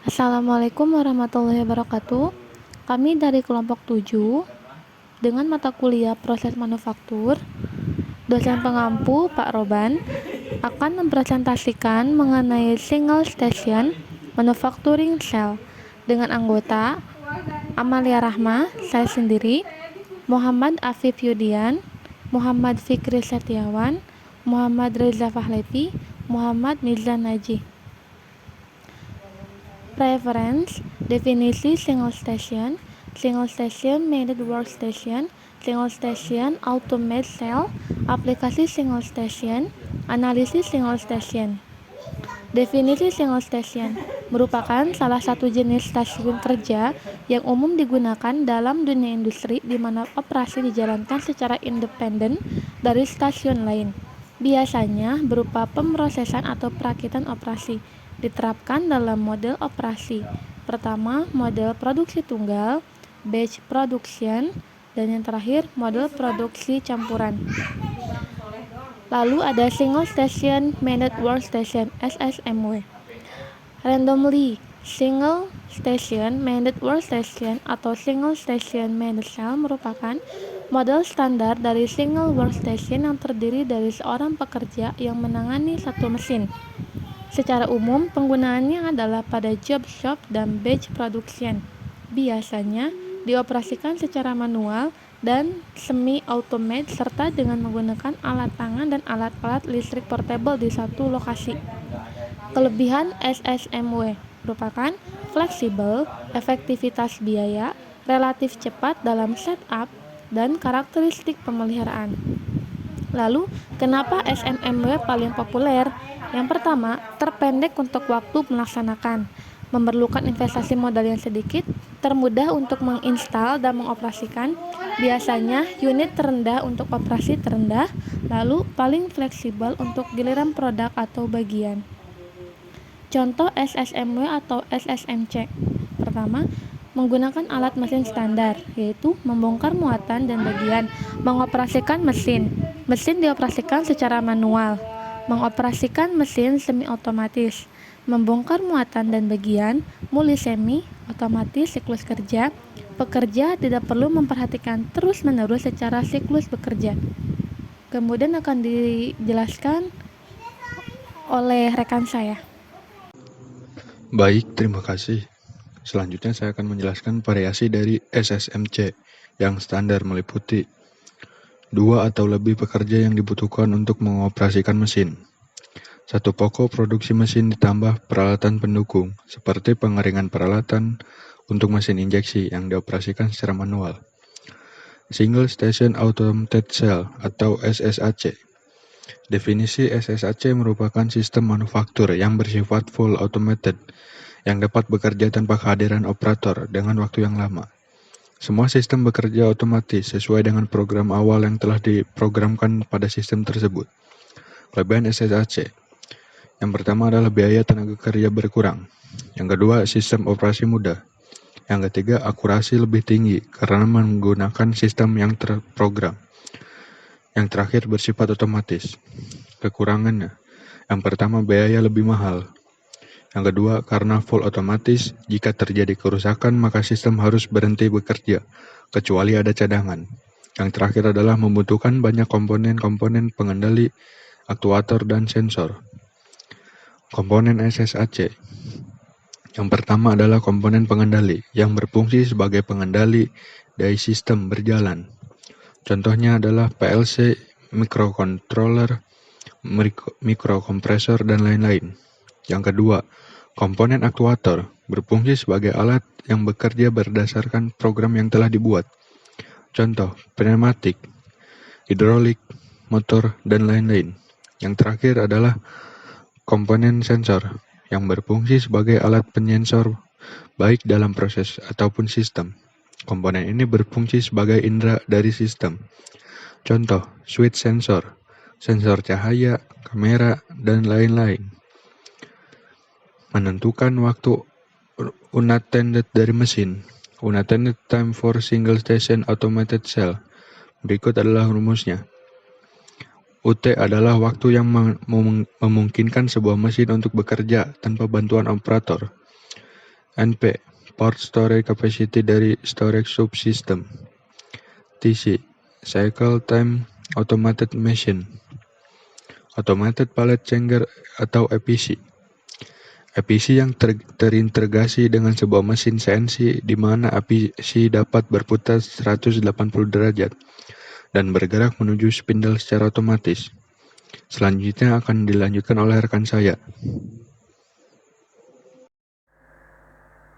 Assalamualaikum warahmatullahi wabarakatuh. Kami dari kelompok 7 dengan mata kuliah proses manufaktur, dosen pengampu Pak Roban akan mempresentasikan mengenai single station manufacturing cell dengan anggota Amalia Rahma, saya sendiri, Muhammad Afif Yudian, Muhammad Fikri Setiawan, Muhammad Reza Fahlevi, Muhammad Mizan Najih. Preference, definisi single station managed workstation, single station automate cell, aplikasi single station, analisis single station. Definisi single station merupakan salah satu jenis stasiun kerja yang umum digunakan dalam dunia industri di mana operasi dijalankan secara independen dari stasiun lain. Biasanya berupa pemrosesan atau perakitan operasi. Diterapkan dalam model operasi. Pertama, model produksi tunggal, batch production, dan yang terakhir, model produksi campuran. Lalu ada single station managed workstation (SSMW). Randomly single station managed workstation atau single station managed cell merupakan model standar dari single workstation yang terdiri dari seorang pekerja yang menangani satu mesin. Secara umum, penggunaannya adalah pada job shop dan batch production. Biasanya dioperasikan secara manual dan semi-automate serta dengan menggunakan alat tangan dan alat-alat listrik portable di satu lokasi. Kelebihan SSMW merupakan fleksibel, efektivitas biaya, relatif cepat dalam setup, dan karakteristik pemeliharaan. Lalu, kenapa SMMW paling populer? Yang pertama, terpendek untuk waktu melaksanakan, memerlukan investasi modal yang sedikit, termudah untuk menginstal dan mengoperasikan, biasanya unit terendah untuk operasi terendah, lalu paling fleksibel untuk giliran produk atau bagian. Contoh SSMW atau SSMC. Pertama, menggunakan alat mesin standar, yaitu membongkar muatan dan bagian, mengoperasikan mesin. Mesin dioperasikan secara manual. Mengoperasikan mesin semi-otomatis, membongkar muatan dan bagian, mulai semi, otomatis siklus kerja, pekerja tidak perlu memperhatikan terus-menerus secara siklus bekerja. Kemudian akan dijelaskan oleh rekan saya. Baik, terima kasih. Selanjutnya saya akan menjelaskan variasi dari SSMC yang standar meliputi 2 atau lebih pekerja yang dibutuhkan untuk mengoperasikan mesin. 1 pokok produksi mesin ditambah peralatan pendukung, seperti pengeringan peralatan untuk mesin injeksi yang dioperasikan secara manual. Single Station Automated Cell atau SSAC. Definisi SSAC merupakan sistem manufaktur yang bersifat full automated, yang dapat bekerja tanpa kehadiran operator dengan waktu yang lama. Semua sistem bekerja otomatis sesuai dengan program awal yang telah diprogramkan pada sistem tersebut. Kelebihan SSAC. Yang pertama adalah biaya tenaga kerja berkurang. Yang kedua, sistem operasi mudah. Yang ketiga, akurasi lebih tinggi karena menggunakan sistem yang terprogram. Yang terakhir, bersifat otomatis. Kekurangannya. Yang pertama, biaya lebih mahal. Yang kedua, karena full otomatis, jika terjadi kerusakan maka sistem harus berhenti bekerja, kecuali ada cadangan. Yang terakhir adalah membutuhkan banyak komponen-komponen pengendali, aktuator, dan sensor. Komponen SSAC. Yang pertama adalah komponen pengendali, yang berfungsi sebagai pengendali dari sistem berjalan. Contohnya adalah PLC, microcontroller, mikrokompresor, dan lain-lain. Yang kedua, komponen aktuator berfungsi sebagai alat yang bekerja berdasarkan program yang telah dibuat. Contoh, pneumatik, hidrolik, motor, dan lain-lain. Yang terakhir adalah komponen sensor yang berfungsi sebagai alat penyensor baik dalam proses ataupun sistem. Komponen ini berfungsi sebagai indera dari sistem. Contoh, switch sensor, sensor cahaya, kamera, dan lain-lain. Menentukan waktu unattended dari mesin. Unattended time for single station automated cell. Berikut adalah rumusnya. UT adalah waktu yang memungkinkan sebuah mesin untuk bekerja tanpa bantuan operator. NP, Port Storage Capacity dari Storage Subsystem. TC, Cycle Time Automated Machine. Automated Pallet Changer atau APC. APC yang terintegrasi dengan sebuah mesin CNC di mana APC dapat berputar 180 derajat dan bergerak menuju spindle secara otomatis. Selanjutnya akan dilanjutkan oleh rekan saya.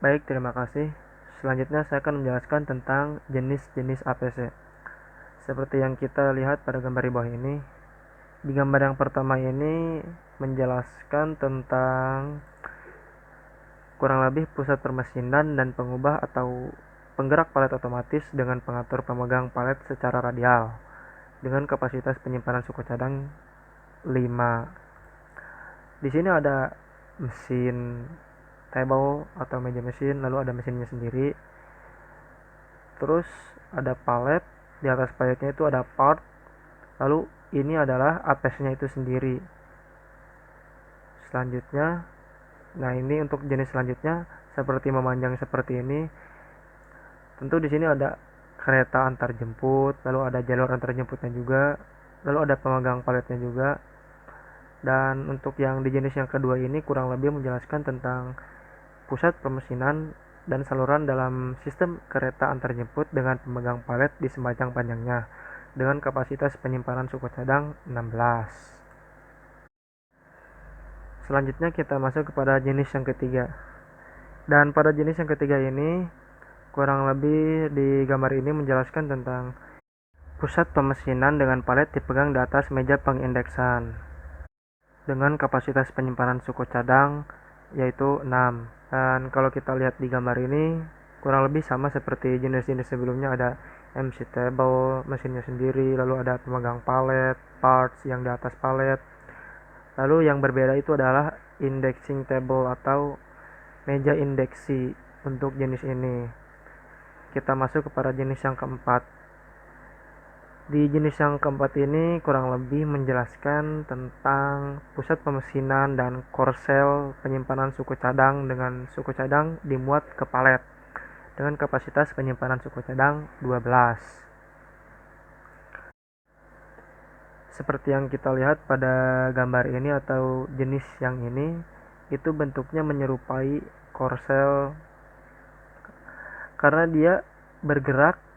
Baik, terima kasih. Selanjutnya saya akan menjelaskan tentang jenis-jenis APC. Seperti yang kita lihat pada gambar di bawah ini. Di gambar yang pertama ini menjelaskan tentang kurang lebih pusat permesinan dan pengubah atau penggerak palet otomatis dengan pengatur pemegang palet secara radial dengan kapasitas penyimpanan suku cadang 5. Di sini ada mesin table atau meja mesin, lalu ada mesinnya sendiri. Terus ada palet, di atas paletnya itu ada part, lalu ini adalah APS-nya itu sendiri. Selanjutnya, nah ini untuk jenis selanjutnya seperti memanjang seperti ini. Tentu di sini ada kereta antar jemput, lalu ada jalur antar jemputnya juga, lalu ada pemegang paletnya juga. Dan untuk yang di jenis yang kedua ini kurang lebih menjelaskan tentang pusat permesinan dan saluran dalam sistem kereta antar jemput dengan pemegang palet di sepanjang panjangnya dengan kapasitas penyimpanan suku cadang 16. Selanjutnya kita masuk kepada jenis yang ketiga. Dan pada jenis yang ketiga ini kurang lebih di gambar ini menjelaskan tentang pusat pemesinan dengan palet dipegang di atas meja pengindeksan dengan kapasitas penyimpanan suku cadang yaitu 6. Dan kalau kita lihat di gambar ini kurang lebih sama seperti jenis-jenis sebelumnya, ada MC table, mesinnya sendiri, lalu ada pemegang palet, parts yang di atas palet. Lalu yang berbeda itu adalah indexing table atau meja indeksi untuk jenis ini. Kita masuk kepada jenis yang keempat. Di jenis yang keempat ini kurang lebih menjelaskan tentang pusat pemesinan dan korsel penyimpanan suku cadang dengan suku cadang dimuat ke palet dengan kapasitas penyimpanan suku cadang 12. Seperti yang kita lihat pada gambar ini atau jenis yang ini, itu bentuknya menyerupai korsel karena dia bergerak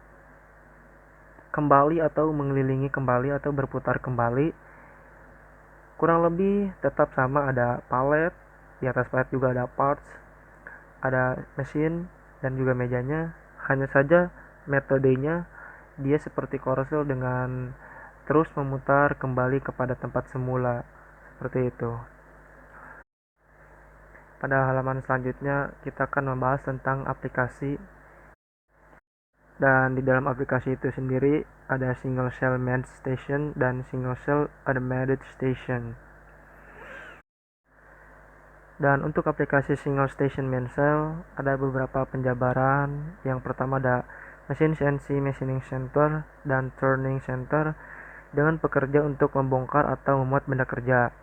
kembali atau mengelilingi kembali atau berputar kembali. Kurang lebih tetap sama, ada palet, di atas palet juga ada parts, ada mesin dan juga mejanya. Hanya saja metodenya dia seperti korsel dengan terus memutar kembali kepada tempat semula, seperti itu. Pada halaman selanjutnya kita akan membahas tentang aplikasi, dan di dalam aplikasi itu sendiri ada single cell main station dan single cell automated station. Dan untuk aplikasi single station main cell ada beberapa penjabaran. Yang pertama ada mesin CNC machining center dan turning center dengan pekerja untuk membongkar atau memuat benda kerja.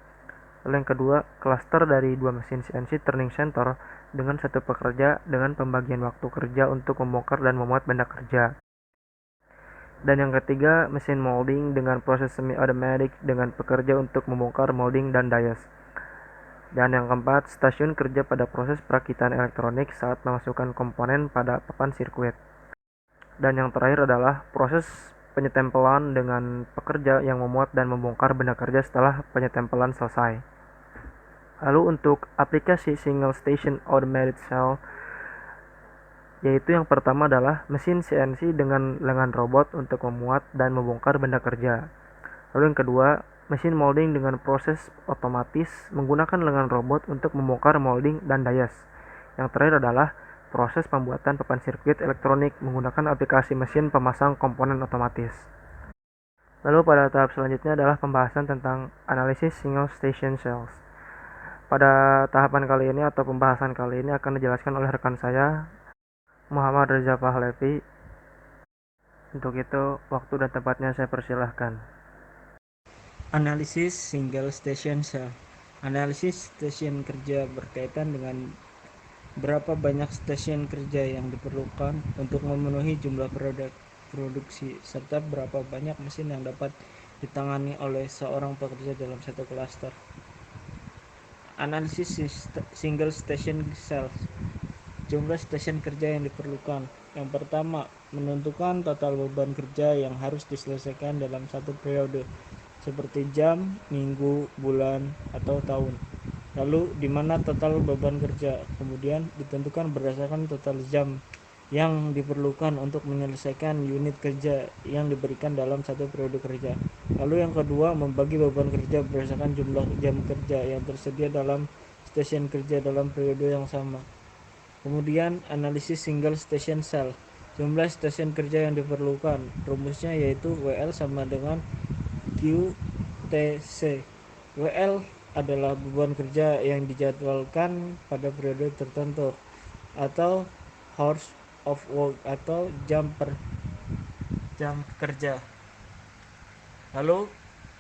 Lalu yang kedua, klaster dari dua mesin CNC turning center dengan satu pekerja dengan pembagian waktu kerja untuk membongkar dan memuat benda kerja. Dan yang ketiga, mesin molding dengan proses semi-automatic dengan pekerja untuk membongkar molding dan dies. Dan yang keempat, stasiun kerja pada proses perakitan elektronik saat memasukkan komponen pada papan sirkuit. Dan yang terakhir adalah proses penyetempelan dengan pekerja yang memuat dan membongkar benda kerja setelah penyetempelan selesai. Lalu untuk aplikasi single station automated cell, yaitu yang pertama adalah mesin CNC dengan lengan robot untuk memuat dan membongkar benda kerja. Lalu yang kedua, mesin molding dengan proses otomatis menggunakan lengan robot untuk membongkar molding dan dies. Yang terakhir adalah proses pembuatan papan sirkuit elektronik menggunakan aplikasi mesin pemasang komponen otomatis. Lalu pada tahap selanjutnya adalah pembahasan tentang analisis single station cells. Pada tahapan kali ini atau pembahasan kali ini akan dijelaskan oleh rekan saya, Muhammad Reza Pahlevi. Untuk itu, waktu dan tempatnya saya persilahkan. Analisis single station cell. Analisis stasiun kerja berkaitan dengan Berapa banyak stasiun kerja yang diperlukan untuk memenuhi jumlah produksi, serta berapa banyak mesin yang dapat ditangani oleh seorang pekerja dalam satu klaster. Analisis single station cells. Jumlah stasiun kerja yang diperlukan. Yang pertama, menentukan total beban kerja yang harus diselesaikan dalam satu periode, seperti jam, minggu, bulan, atau tahun. Lalu, di mana total beban kerja kemudian ditentukan berdasarkan total jam yang diperlukan untuk menyelesaikan unit kerja yang diberikan dalam satu periode kerja. Lalu yang kedua, membagi beban kerja berdasarkan jumlah jam kerja yang tersedia dalam stasiun kerja dalam periode yang sama. Kemudian analisis single station cell. Jumlah stasiun kerja yang diperlukan. Rumusnya yaitu WL sama dengan QTC. WL adalah beban kerja yang dijadwalkan pada periode tertentu, atau hours of work, atau jam kerja. Lalu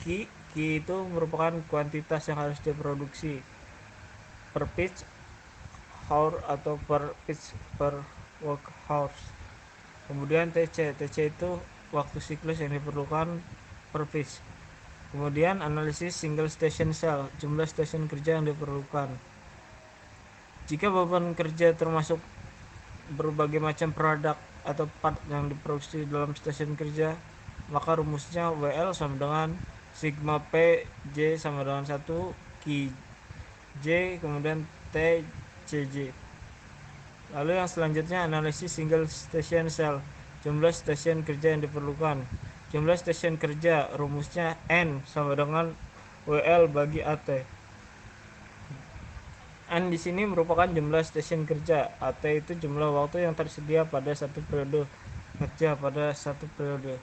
Q itu merupakan kuantitas yang harus diproduksi per pitch hour atau per pitch per work hours. Kemudian TC itu waktu siklus yang diperlukan per pitch. Kemudian analisis single station cell, jumlah stasiun kerja yang diperlukan. Jika beban kerja termasuk berbagai macam produk atau part yang diproduksi dalam stasiun kerja, maka rumusnya WL sama dengan sigma P J sama dengan 1 Q J kemudian T CJ. Lalu yang selanjutnya analisis single station cell, jumlah stasiun kerja yang diperlukan. Jumlah stasiun kerja rumusnya N sama dengan WL bagi AT. N di sini merupakan jumlah stasiun kerja, AT itu jumlah waktu yang tersedia pada satu periode kerja pada satu periode.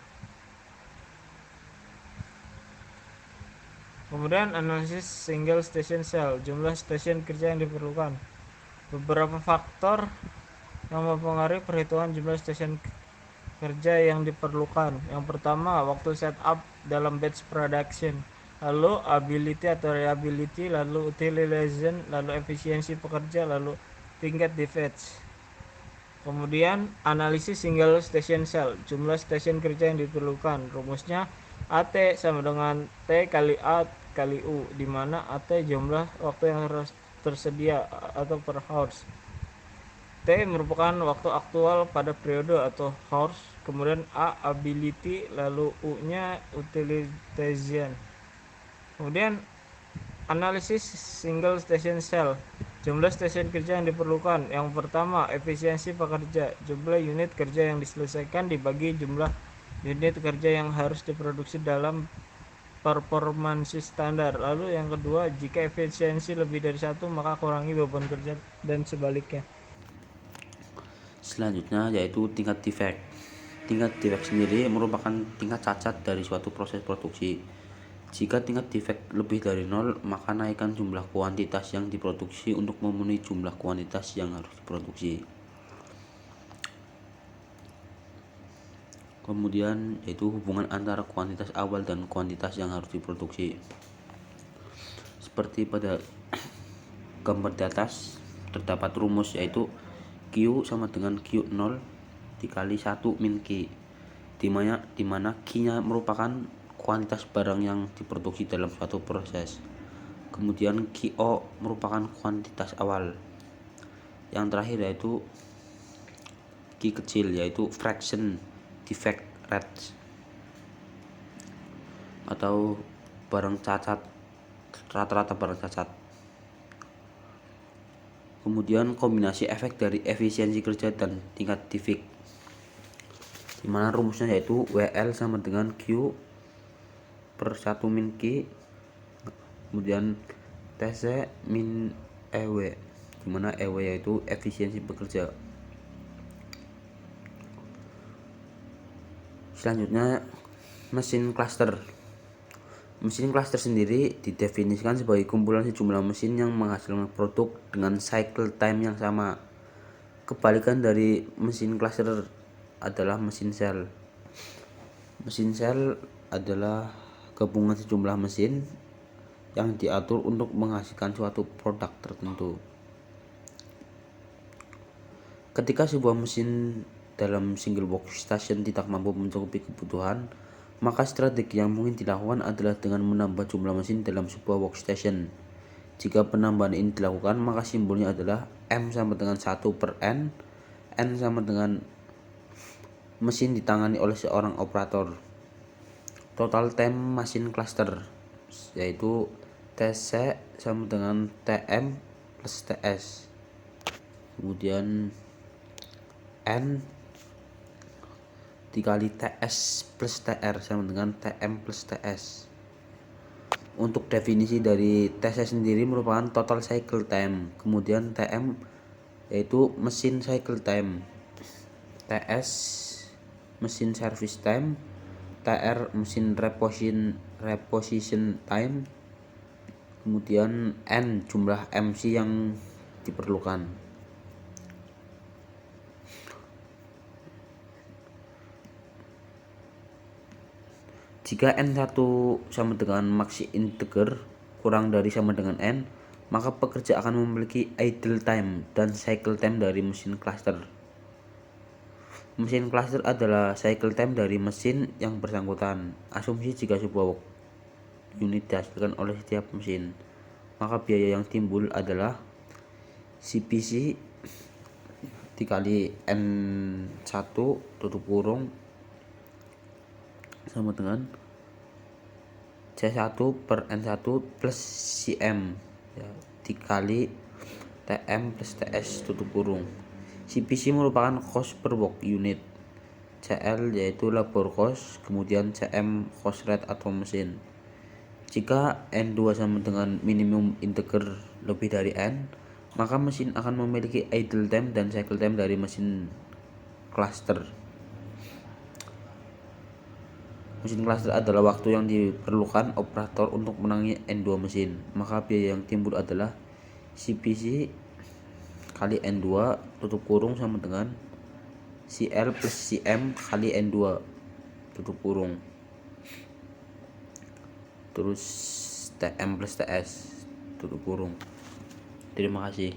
Kemudian analisis single station cell, jumlah stasiun kerja yang diperlukan. Beberapa faktor yang mempengaruhi perhitungan jumlah stasiun kerja yang diperlukan. Yang pertama, waktu setup dalam batch production, lalu ability atau reliability, lalu utilization, lalu efisiensi pekerja, lalu tingkat defect. Kemudian analisis single station cell, jumlah stasiun kerja yang diperlukan. Rumusnya AT sama dengan T kali A kali U, di mana AT jumlah waktu yang harus tersedia atau per hours. T merupakan waktu aktual pada periode atau hours, kemudian A ability, lalu U nya utilization. Kemudian analisis single station cell, jumlah stasiun kerja yang diperlukan. Yang pertama, efisiensi pekerja, jumlah unit kerja yang diselesaikan dibagi jumlah unit kerja yang harus diproduksi dalam performansi standar. Lalu yang kedua, jika efisiensi lebih dari 1 maka kurangi beban kerja dan sebaliknya. Selanjutnya yaitu tingkat defect. Tingkat defect sendiri merupakan tingkat cacat dari suatu proses produksi. Jika tingkat defect lebih dari 0, maka naikkan jumlah kuantitas yang diproduksi untuk memenuhi jumlah kuantitas yang harus diproduksi. Kemudian yaitu hubungan antara kuantitas awal dan kuantitas yang harus diproduksi. Seperti pada gambar di atas terdapat rumus yaitu Q sama dengan Q0 dikali 1 min Q, dimana Q-nya merupakan kuantitas barang yang diproduksi dalam suatu proses. Kemudian QO merupakan kuantitas awal. Yang terakhir yaitu Q kecil, yaitu fraction defect rate atau barang cacat, rata-rata barang cacat. Kemudian kombinasi efek dari efisiensi kerja dan tingkat defect, dimana rumusnya yaitu WL sama dengan Q per 1 min Q, kemudian TC min EW, dimana EW yaitu efisiensi bekerja. Selanjutnya mesin cluster. Mesin cluster sendiri didefinisikan sebagai kumpulan sejumlah mesin yang menghasilkan produk dengan cycle time yang sama. Kebalikan dari mesin cluster adalah mesin sel. Mesin sel adalah gabungan sejumlah mesin yang diatur untuk menghasilkan suatu produk tertentu. Ketika sebuah mesin dalam single workstation tidak mampu mencukupi kebutuhan, maka strategi yang mungkin dilakukan adalah dengan menambah jumlah mesin dalam sebuah workstation. Jika penambahan ini dilakukan, maka simbolnya adalah M sama dengan 1 per N sama dengan mesin ditangani oleh seorang operator. Total time machine cluster yaitu TC sama dengan TM plus TS. Kemudian N dikali TS plus TR sama dengan TM plus TS. Untuk definisi dari TC sendiri merupakan total cycle time. Kemudian TM yaitu mesin cycle time, TS mesin service time, TR mesin reposition time, kemudian N jumlah MC yang diperlukan. Jika N1 sama dengan maksi integer kurang dari sama dengan N, maka pekerja akan memiliki idle time dan cycle time dari mesin cluster. Mesin cluster adalah cycle time dari mesin yang bersangkutan. Asumsi jika sebuah unit dihasilkan oleh setiap mesin, maka biaya yang timbul adalah CPC dikali N1 tutup kurung sama dengan C1 per N1 plus CM ya, dikali TM plus TS tutup kurung. CPC merupakan cost per work unit, CL yaitu labor cost, kemudian CM cost rate atau mesin. Jika N2 sama dengan minimum integer lebih dari N, maka mesin akan memiliki idle time dan cycle time dari mesin cluster. Mesin cluster adalah waktu yang diperlukan operator untuk menangani N2 mesin. Maka biaya yang timbul adalah CPC kali N2 tutup kurung sama dengan CL plus CM kali N2 tutup kurung. Terus TM plus TS tutup kurung. Terima kasih.